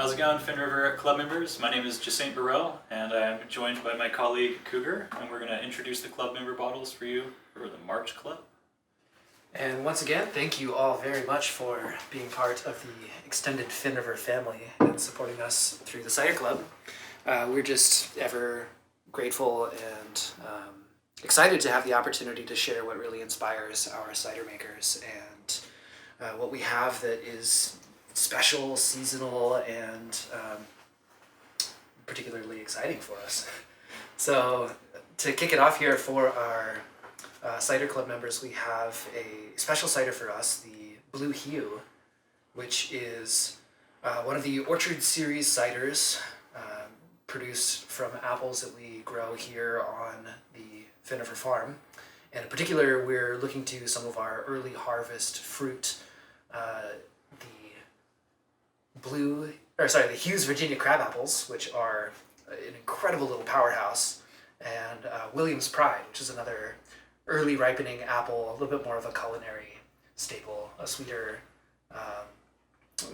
How's it going, Finnriver club members? My name is Jacinth Burrell, and I'm joined by my colleague Cougar, and we're going to introduce the club member bottles for you for the March Club. And once again, thank you all very much for being part of the extended Finnriver family and supporting us through the Cider Club. We're just ever grateful and excited to have the opportunity to share what really inspires our cider makers and what we have that is special, seasonal, and particularly exciting for us. So to kick it off here for our Cider Club members, we have a special cider for us, the Blue Hewe, which is one of the Orchard Series ciders produced from apples that we grow here on the Finnriver farm. And in particular, we're looking to some of our early harvest fruit, the Hewe's Virginia crab apples, which are an incredible little powerhouse, and William's Pride, which is another early ripening apple, a little bit more of a culinary staple, a sweeter,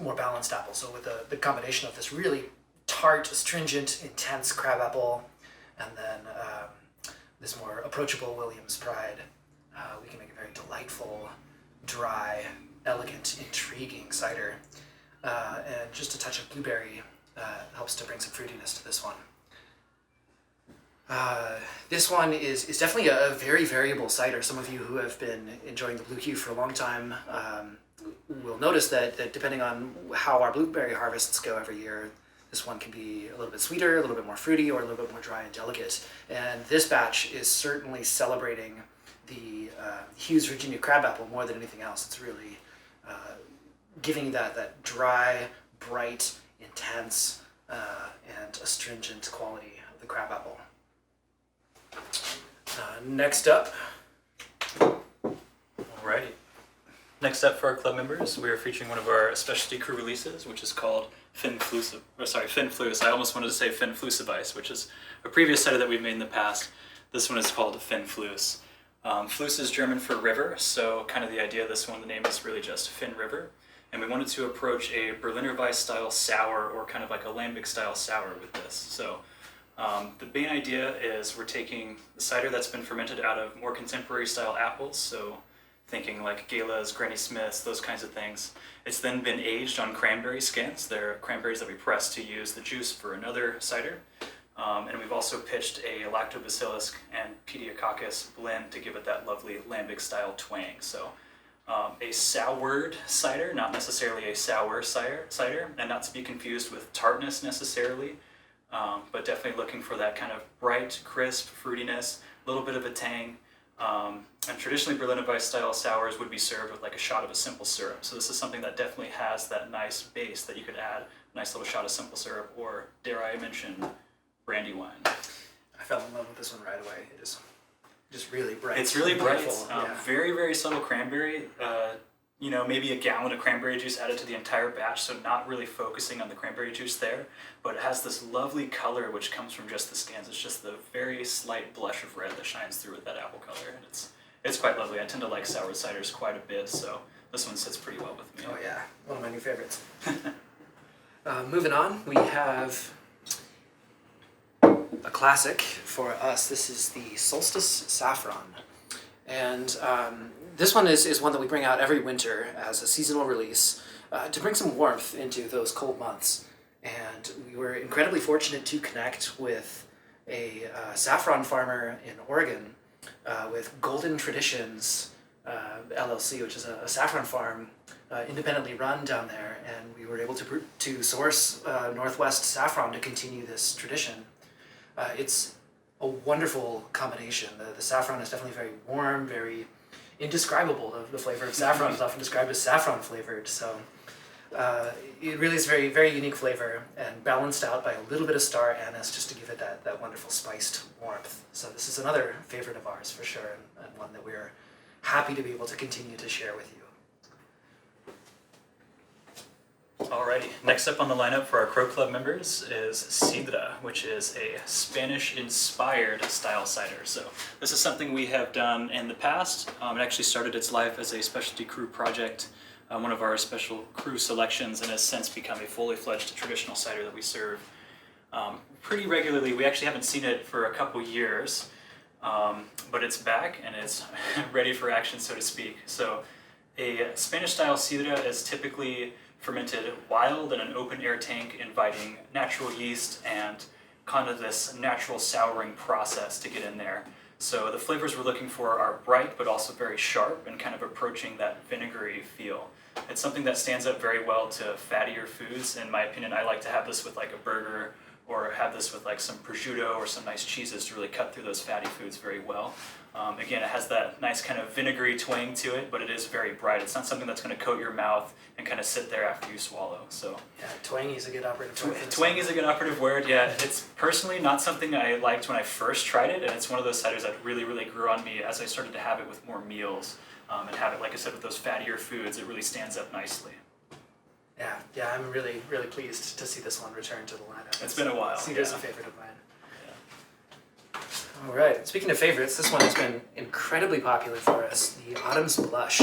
more balanced apple. So with the combination of this really tart, astringent, intense crab apple, and then this more approachable William's Pride, we can make a very delightful, dry, elegant, intriguing cider. And just a touch of blueberry helps to bring some fruitiness to this one. This one is definitely a very variable cider. Some of you who have been enjoying the Blue Hewe for a long time will notice that depending on how our blueberry harvests go every year, this one can be a little bit sweeter, a little bit more fruity, or a little bit more dry and delicate. And this batch is certainly celebrating the Hewe's Virginia crab apple more than anything else. It's really giving you that dry, bright, intense, and astringent quality of the crab apple. Next up. Alrighty. Next up for our club members, we are featuring one of our specialty crew releases, which is called Finflus. I almost wanted to say Finflusse, which is a previous cider that we've made in the past. This one is called Finflus. Flus is German for river, so kind of the idea of this one, the name is really just Finnriver. And we wanted to approach a Berliner Weisse style sour, or kind of like a lambic style sour with this. So the main idea is we're taking the cider that's been fermented out of more contemporary style apples, so thinking like Gala's, Granny Smith's, those kinds of things. It's then been aged on cranberry skins. They're cranberries that we press to use the juice for another cider. And we've also pitched a lactobacillus and pediococcus blend to give it that lovely lambic style twang. So a soured cider, not necessarily a sour cider, and not to be confused with tartness necessarily, but definitely looking for that kind of bright, crisp fruitiness, a little bit of a tang. And traditionally Berliner Weisse style sours would be served with like a shot of a simple syrup. So this is something that definitely has that nice base that you could add a nice little shot of simple syrup, or dare I mention, brandy wine. I fell in love with this one right away. It is just really bright. It's really bright. Yeah. Very, very subtle cranberry. Maybe a gallon of cranberry juice added to the entire batch, so not really focusing on the cranberry juice there, but it has this lovely color which comes from just the skins. It's just the very slight blush of red that shines through with that apple color, and it's quite lovely. I tend to like sour ciders quite a bit, so this one sits pretty well with me. Oh yeah, one of my new favorites. Moving on, we have a classic for us. This is the Solstice Saffron. And this one is one that we bring out every winter as a seasonal release to bring some warmth into those cold months. And we were incredibly fortunate to connect with a saffron farmer in Oregon with Golden Traditions LLC, which is a saffron farm independently run down there. And we were able to source Northwest saffron to continue this tradition. It's a wonderful combination. The saffron is definitely very warm, very indescribable. The flavor of saffron is often described as saffron flavored. So it really is very, very unique flavor, and balanced out by a little bit of star anise just to give it that wonderful spiced warmth. So this is another favorite of ours for sure, and one that we're happy to be able to continue to share with you. Alrighty, next up on the lineup for our Crow Club members is Sibra, which is a Spanish-inspired style cider. So this is something we have done in the past. It actually started its life as a specialty crew project one of our special crew selections, and has since become a fully fledged traditional cider that we serve pretty regularly. We actually haven't seen it for a couple years, but it's back and it's ready for action, so to speak. So a Spanish-style sidra is typically fermented wild in an open-air tank, inviting natural yeast and kind of this natural souring process to get in there. So the flavors we're looking for are bright, but also very sharp and kind of approaching that vinegary feel. It's something that stands up very well to fattier foods. In my opinion, I like to have this with like a burger, or have this with like some prosciutto or some nice cheeses to really cut through those fatty foods very well. Again, it has that nice kind of vinegary twang to it, but it is very bright. It's not something that's going to coat your mouth and kind of sit there after you swallow. So yeah, twangy is a good operative word. Twang is a good operative word, yeah. It's personally not something I liked when I first tried it, and it's one of those ciders that really, really grew on me as I started to have it with more meals, and have it, like I said, with those fattier foods. It really stands up nicely. Yeah, I'm really, really pleased to see this one return to the lineup. It's been a while. Cider's a favorite of mine. All right. Speaking of favorites, this one has been incredibly popular for us, the Autumn's Blush.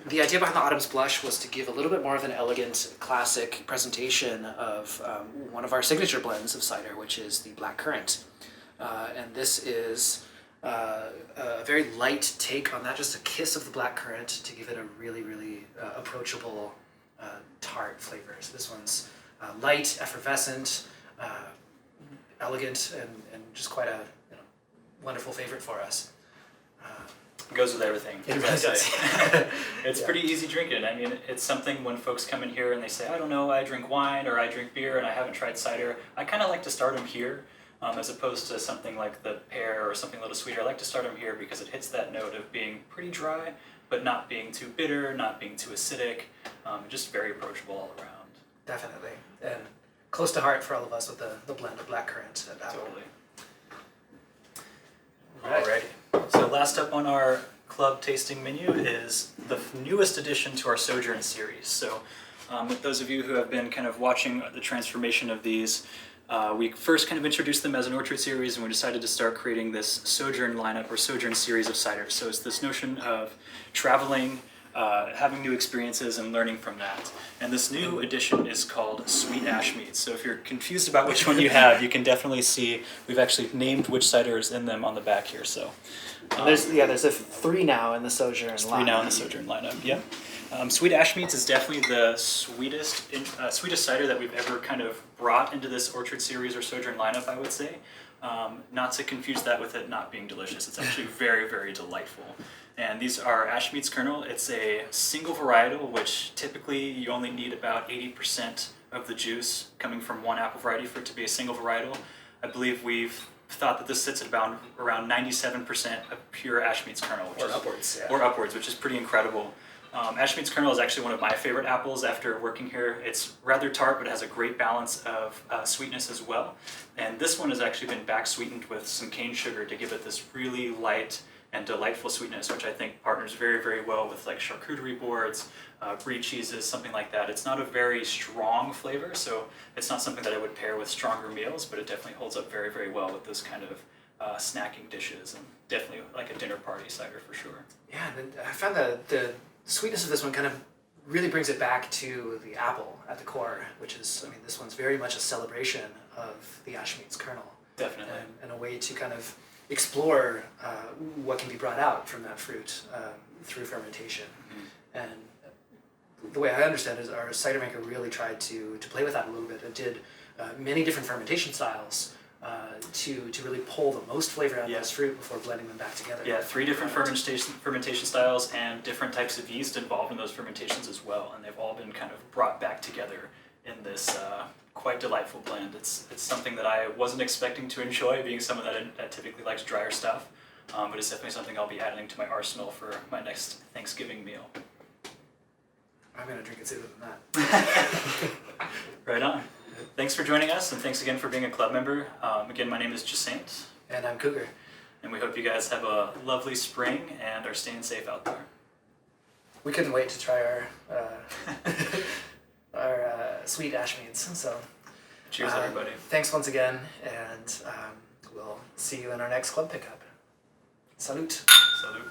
The idea behind the Autumn's Blush was to give a little bit more of an elegant, classic presentation of one of our signature blends of cider, which is the Black Currant. And this is a very light take on that, just a kiss of the black currant to give it a really, really approachable tart flavor. So this one's light, effervescent, elegant, and just quite a wonderful favorite for us. It goes with everything. It really does. It's pretty easy drinking. I mean, it's something when folks come in here and they say, I don't know, I drink wine or I drink beer and I haven't tried cider. I kind of like to start them here. As opposed to something like the pear or something a little sweeter. I like to start them here because it hits that note of being pretty dry, but not being too bitter, not being too acidic, just very approachable all around. Definitely, and close to heart for all of us with the blend of black currant and apple. Totally. Right. Alrighty. So last up on our club tasting menu is the newest addition to our Sojourn series. So with those of you who have been kind of watching the transformation of these, we first kind of introduced them as an orchard series, and we decided to start creating this Sojourn lineup or Sojourn series of ciders. So it's this notion of traveling, having new experiences, and learning from that. And this new addition is called Sweet Ashmeads. So if you're confused about which one you have, you can definitely see we've actually named which cider is in them on the back here. So there's a 3 now in the Sojourn lineup. 3 now in the Sojourn lineup. Yep. Sweet Ashmeads is definitely the sweetest cider that we've ever kind of brought into this orchard series or Sojourn lineup, I would say. Not to confuse that with it not being delicious. It's actually very, very delightful. And these are Ashmeads kernel. It's a single varietal, which typically you only need about 80% of the juice coming from one apple variety for it to be a single varietal. I believe we've thought that this sits at about around 97% of pure Ashmeads kernel. Or upwards, which is pretty incredible. Ashmeads kernel is actually one of my favorite apples after working here. It's rather tart, but it has a great balance of sweetness as well. And this one has actually been back sweetened with some cane sugar to give it this really light and delightful sweetness, which I think partners very, very well with like charcuterie boards, brie cheeses, something like that. It's not a very strong flavor, so it's not something that I would pair with stronger meals, but it definitely holds up very, very well with those kind of snacking dishes, and definitely like a dinner party cider for sure. Yeah, and I found that the sweetness of this one kind of really brings it back to the apple at the core, which is, this one's very much a celebration of the Ashmeads kernel. Definitely. And a way to kind of explore what can be brought out from that fruit through fermentation. Mm-hmm. And the way I understand it is our cider maker really tried to play with that a little bit. It did many different fermentation styles to really pull the most flavor out of this fruit before blending them back together. Yeah, 3 different fermentation styles and different types of yeast involved in those fermentations as well, and they've all been kind of brought back together in this quite delightful blend. It's something that I wasn't expecting to enjoy, being someone that typically likes drier stuff, but it's definitely something I'll be adding to my arsenal for my next Thanksgiving meal. I'm going to drink it sooner than that. Right on. Thanks for joining us, and thanks again for being a club member. Again, my name is Jacinth. And I'm Cougar. And we hope you guys have a lovely spring and are staying safe out there. We couldn't wait to try our sweet Ashmeads. So, cheers, everybody. Thanks once again, and we'll see you in our next club pickup. Salute. Salute.